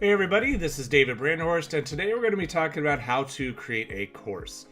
Hey everybody, this is David Branderhorst, and today we're going to be talking about how to create a course.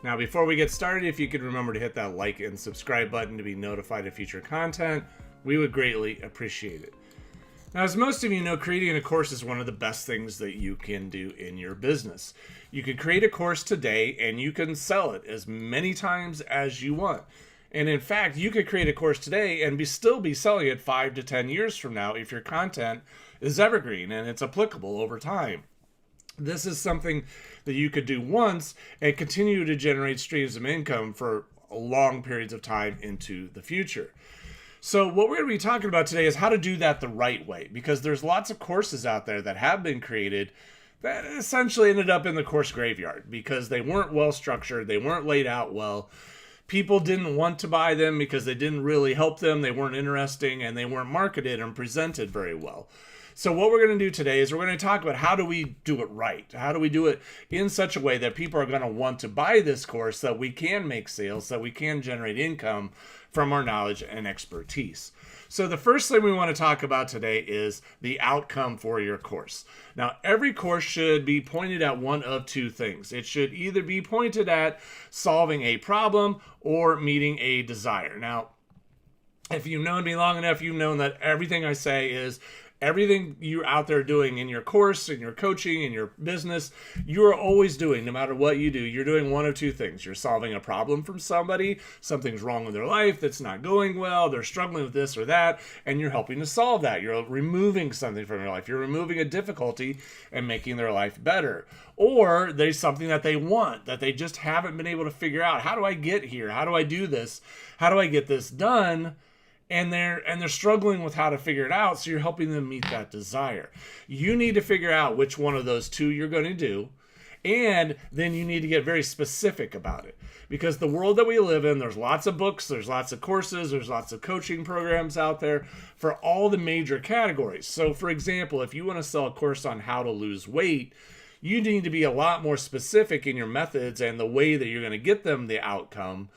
Now, before we get started, if you could remember to hit that like and subscribe button to be notified of future content, we would greatly appreciate it. Now, as most of you know, creating a course is one of the best things that you can do in your business. You can create a course today and you can sell it as many times as you want. And in fact, you could create a course today and still be selling it 5 to 10 years from now if your content is evergreen and it's applicable over time. This is something that you could do once and continue to generate streams of income for long periods of time into the future. So what we're going to be talking about today is how to do that the right way, because there's lots of courses out there that have been created that essentially ended up in the course graveyard because they weren't well structured, they weren't laid out well. People didn't want to buy them because they didn't really help them, they weren't interesting, and they weren't marketed and presented very well. So what we're going to do today is we're going to talk about how do we do it right? How do we do it in such a way that people are going to want to buy this course, so that we can make sales, so that we can generate income from our knowledge and expertise. So the first thing we want to talk about today is the outcome for your course. Now, every course should be pointed at one of two things. It should either be pointed at solving a problem or meeting a desire. Now, if you've known me long enough, you've known that everything I say is everything you're out there doing in your course, in your coaching, in your business, you are always doing, no matter what you do, you're doing one of two things. You're solving a problem from somebody, something's wrong with their life that's not going well, they're struggling with this or that, and you're helping to solve that. You're removing something from their life. You're removing a difficulty and making their life better. Or there's something that they want that they just haven't been able to figure out. How do I get here? How do I do this? How do I get this done? And they're struggling with how to figure it out, so you're helping them meet that desire. You need to figure out which one of those two you're going to do, and then you need to get very specific about it. Because the world that we live in, there's lots of books, there's lots of courses, there's lots of coaching programs out there for all the major categories. So for example, if you want to sell a course on how to lose weight, you need to be a lot more specific in your methods and the way that you're going to get them the outcome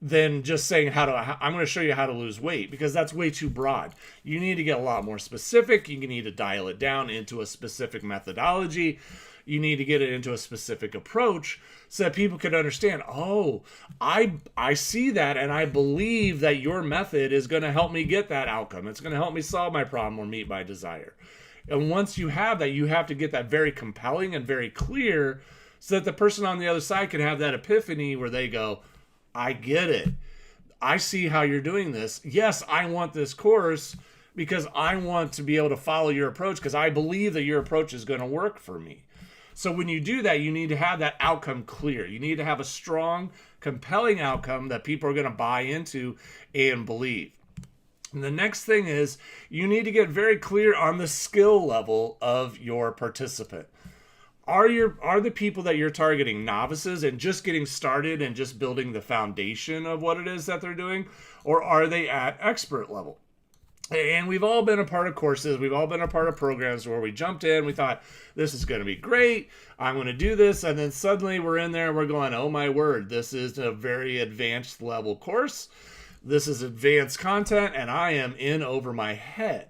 than just saying I'm going to show you how to lose weight, because that's way too broad. You need to get a lot more specific. You need to dial it down into a specific methodology. You need to get it into a specific approach so that people can understand, oh, I see that and I believe that your method is going to help me get that outcome. It's going to help me solve my problem or meet my desire. And once you have that, you have to get that very compelling and very clear so that the person on the other side can have that epiphany where they go, I get it. I see how you're doing this. Yes, I want this course because I want to be able to follow your approach because I believe that your approach is going to work for me. So when you do that, you need to have that outcome clear. You need to have a strong, compelling outcome that people are going to buy into and believe. And the next thing is you need to get very clear on the skill level of your participant. Are the people that you're targeting novices and just getting started and just building the foundation of what it is that they're doing? Or are they at expert level? And we've all been a part of courses. We've all been a part of programs where we jumped in. We thought, this is going to be great. I'm going to do this. And then suddenly we're in there and we're going, oh my word, this is a very advanced level course. This is advanced content and I am in over my head.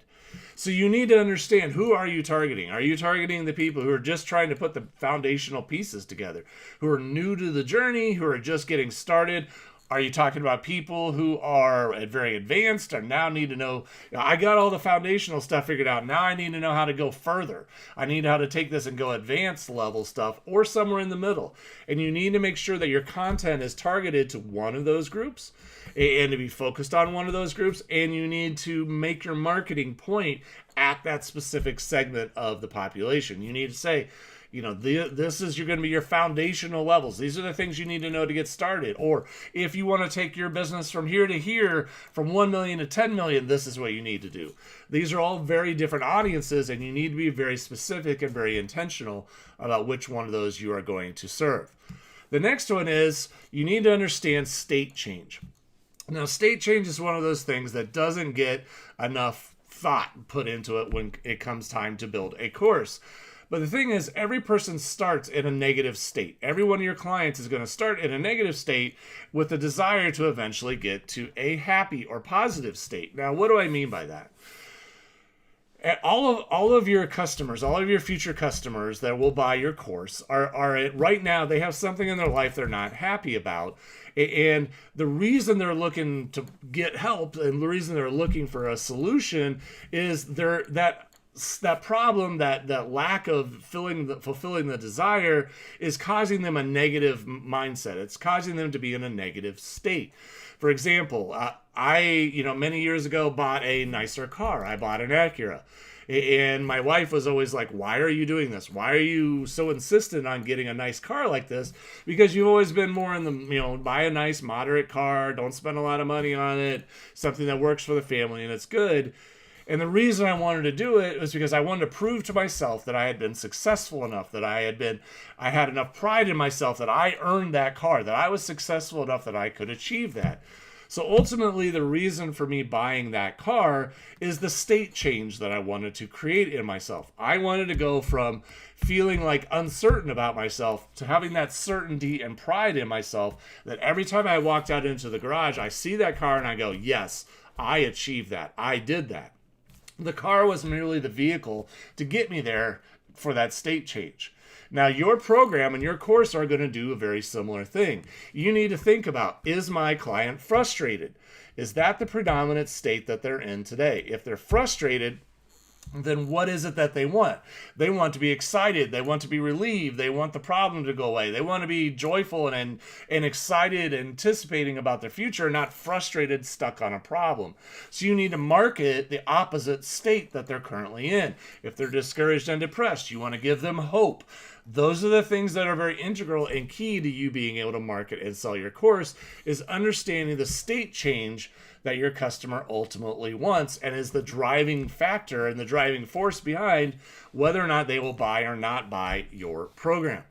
So you need to understand, who are you targeting? Are you targeting the people who are just trying to put the foundational pieces together, who are new to the journey, who are just getting started? Are you talking about people who are very advanced and now need to know, I got all the foundational stuff figured out, now I need to know how to go further. I need how to take this and go advanced level stuff, or somewhere in the middle. And you need to make sure that your content is targeted to one of those groups and to be focused on one of those groups. And you need to make your marketing point at that specific segment of the population. You need to say, this is going to be your foundational levels. These are the things you need to know to get started. Or if you want to take your business from here to here, from 1 million to 10 million, this is what you need to do. These are all very different audiences, and you need to be very specific and very intentional about which one of those you are going to serve. The next one is you need to understand state change. Now, state change is one of those things that doesn't get enough thought put into it when it comes time to build a course. But the thing is, every person starts in a negative state. Every one of your clients is going to start in a negative state with the desire to eventually get to a happy or positive state. Now, what do I mean by that? all of your customers, all of your future customers that will buy your course are right now, they have something in their life they're not happy about. And the reason they're looking to get help and the reason they're looking for a solution is that problem, that lack of fulfilling the desire is causing them a negative mindset. It's causing them to be in a negative state. For example, I many years ago bought a nicer car. I bought an Acura. And my wife was always like, why are you doing this? Why are you so insistent on getting a nice car like this? Because you've always been more in the, buy a nice moderate car, don't spend a lot of money on it, something that works for the family and it's good. And the reason I wanted to do it was because I wanted to prove to myself that I had been successful enough, that I had enough pride in myself that I earned that car, that I was successful enough that I could achieve that. So ultimately, the reason for me buying that car is the state change that I wanted to create in myself. I wanted to go from feeling like uncertain about myself to having that certainty and pride in myself that every time I walked out into the garage, I see that car and I go, yes, I achieved that. I did that. The car was merely the vehicle to get me there for that state change. Now, your program and your course are going to do a very similar thing. You need to think about, is my client frustrated? Is that the predominant state that they're in today? If they're frustrated, then what is it that they want? They want to be excited. They want to be relieved. They want the problem to go away. They want to be joyful and excited, anticipating about their future, not frustrated, stuck on a problem. So you need to market the opposite state that they're currently in. If they're discouraged and depressed, you want to give them hope. Those are the things that are very integral and key to you being able to market and sell your course, is understanding the state change that your customer ultimately wants and is the driving factor and the driving force behind whether or not they will buy or not buy your program.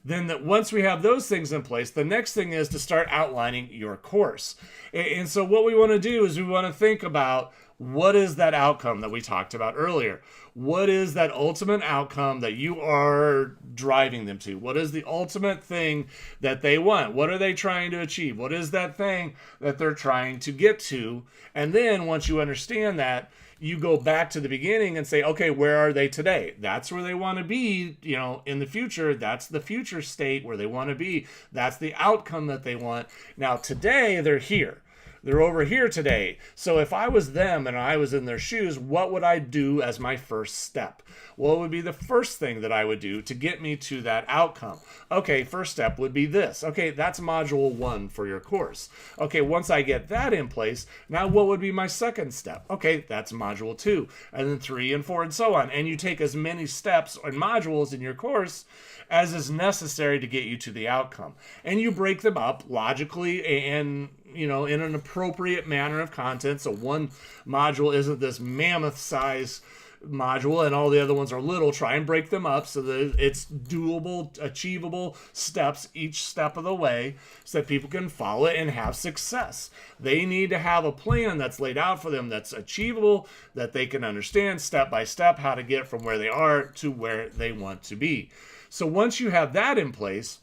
Then once we have those things in place, the next thing is to start outlining your course. And so what we want to do is we want to think about, what is that outcome that we talked about earlier? What is that ultimate outcome that you are driving them to? What is the ultimate thing that they want? What are they trying to achieve? What is that thing that they're trying to get to? And then once you understand that, you go back to the beginning and say, okay, where are they today? That's where they want to be, in the future. That's the future state where they want to be. That's the outcome that they want. Now, today, they're here. They're over here today. So if I was them and I was in their shoes, what would I do as my first step? Well, it would be the first thing that I would do to get me to that outcome. Okay, first step would be this. Okay, that's module 1 for your course. Okay, once I get that in place, now what would be my second step? Okay, that's module 2, and then 3 and 4 and so on. And you take as many steps and modules in your course as is necessary to get you to the outcome. And you break them up logically and in an appropriate manner of content. So one module isn't this mammoth size module and all the other ones are little. Try and break them up so that it's doable, achievable steps each step of the way so that people can follow it and have success. They need to have a plan that's laid out for them that's achievable, that they can understand step by step how to get from where they are to where they want to be. So once you have that in place,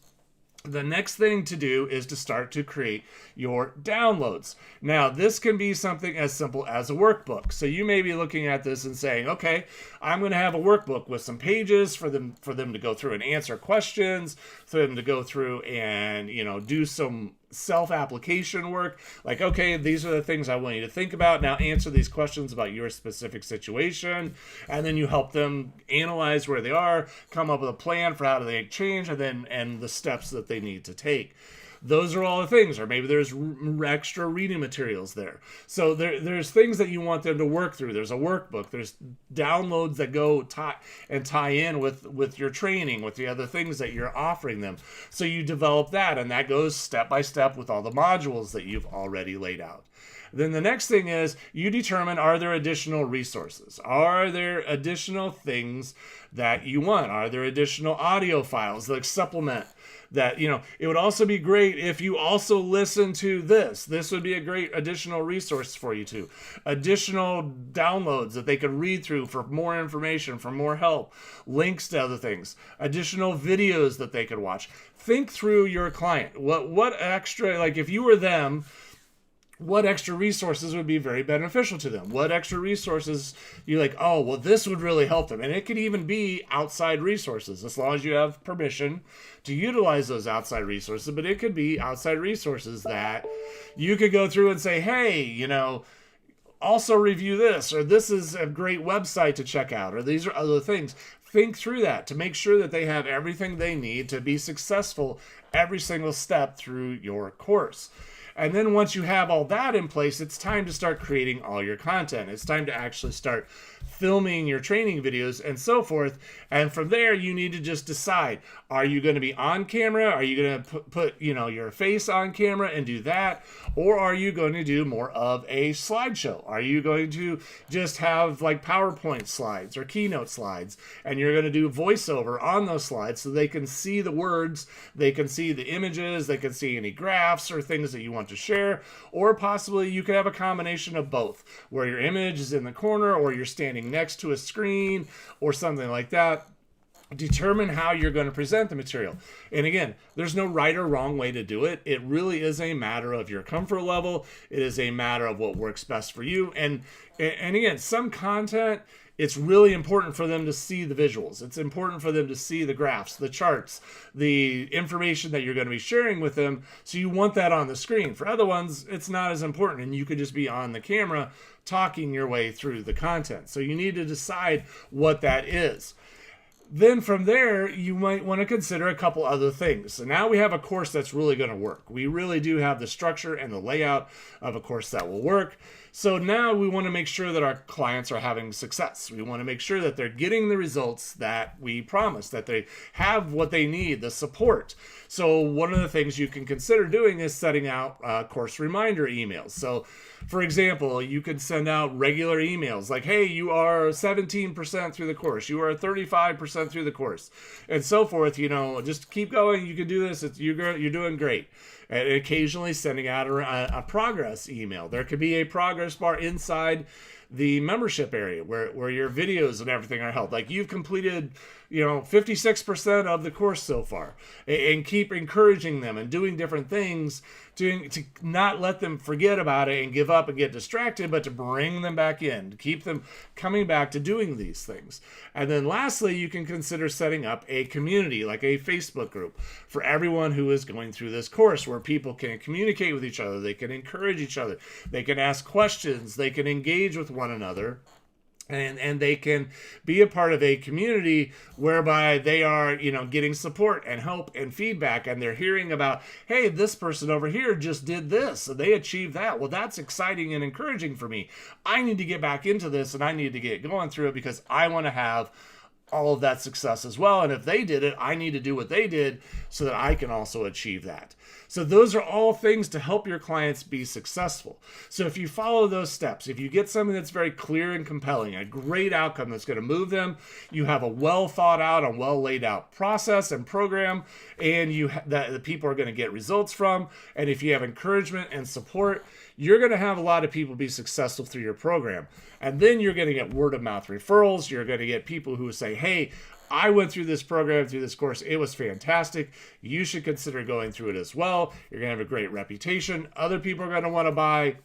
the next thing to do is to start to create your downloads. Now, this can be something as simple as a workbook. So you may be looking at this and saying, okay, I'm going to have a workbook with some pages for them to go through and answer questions, for them to go through and, do some self-application work. Like, okay, these are the things I want you to think about. Now answer these questions about your specific situation. And then you help them analyze where they are, come up with a plan for how do they change, and the steps that they need to take. Those are all the things. Or maybe there's extra reading materials there. So there's things that you want them to work through. There's a workbook. There's downloads that go tie in with your training, with the other things that you're offering them. So you develop that, and that goes step by step with all the modules that you've already laid out. Then the next thing is you determine, are there additional resources? Are there additional things that you want? Are there additional audio files that supplement that? It would also be great if you also listen to this. This would be a great additional resource for you too. Additional downloads that they could read through for more information, for more help, links to other things, additional videos that they could watch. Think through your client. What extra, like if you were them, what extra resources would be very beneficial to them. What extra resources you're like, oh, well, this would really help them. And it could even be outside resources, as long as you have permission to utilize those outside resources. But it could be outside resources that you could go through and say, hey, also review this, or this is a great website to check out, or these are other things. Think through that to make sure that they have everything they need to be successful every single step through your course. And then once you have all that in place, it's time to start creating all your content. It's time to actually start filming your training videos and so forth. And from there, you need to just decide, are you going to be on camera? Are you going to put your face on camera and do that? Or are you going to do more of a slideshow? Are you going to just have like PowerPoint slides or keynote slides, and you're going to do voiceover on those slides so they can see the words, they can see the images, they can see any graphs or things that you want to share? Or possibly you could have a combination of both, where your image is in the corner or you're standing next to a screen or something like that. Determine how you're going to present the material. And again, there's no right or wrong way to do it. It really is a matter of your comfort level. It is a matter of what works best for you. And again, some content, it's really important for them to see the visuals. It's important for them to see the graphs, the charts, the information that you're going to be sharing with them. So you want that on the screen. For other ones, it's not as important, and you could just be on the camera talking your way through the content. So you need to decide what that is. Then from there, you might want to consider a couple other things. So now we have a course that's really going to work. We really do have the structure and the layout of a course that will work. So now we want to make sure that our clients are having success. We want to make sure that they're getting the results that we promised, that they have what they need, the support. So one of the things you can consider doing is setting out course reminder emails. So for example, you could send out regular emails like, hey, you are 17% through the course, you are 35% through the course, and so forth. Just keep going. You can do this. You're doing great. And occasionally sending out a progress email. There could be a progress bar inside the membership area where your videos and everything are held. Like, you've completed 56% of the course so far, and keep encouraging them and doing different things to not let them forget about it and give up and get distracted, but to bring them back in, to keep them coming back to doing these things. And then lastly, you can consider setting up a community, like a Facebook group, for everyone who is going through this course, where people can communicate with each other, they can encourage each other, they can ask questions, they can engage with one another. And they can be a part of a community whereby they are, getting support and help and feedback, and they're hearing about, hey, this person over here just did this, and they achieved that. Well, that's exciting and encouraging for me. I need to get back into this, and I need to get going through it because I want to have all of that success as well. And if they did it, I need to do what they did so that I can also achieve that. So those are all things to help your clients be successful. So if you follow those steps, if you get something that's very clear and compelling, a great outcome that's going to move them, you have a well thought out and well laid out process and program, and that the people are going to get results from. And if you have encouragement and support, you're going to have a lot of people be successful through your program. And then you're going to get word of mouth referrals. You're going to get people who say, hey, I went through this program, through this course. It was fantastic. You should consider going through it as well. You're going to have a great reputation. Other people are going to want to buy,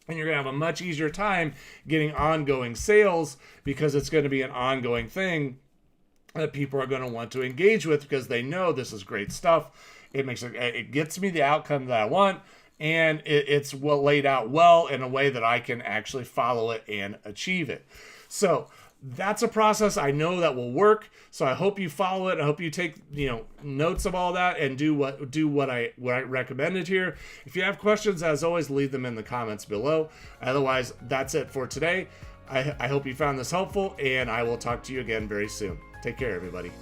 and you're going to have a much easier time getting ongoing sales, because it's going to be an ongoing thing that people are going to want to engage with, because they know this is great stuff. It gets me the outcome that I want, and it's well laid out well in a way that I can actually follow it and achieve it. So that's a process I know that will work. So I hope you follow it. I hope you take notes of all that and do what I recommended here. If you have questions, as always, leave them in the comments below. Otherwise, that's it for today. I hope you found this helpful, and I will talk to you again very soon. Take care, everybody.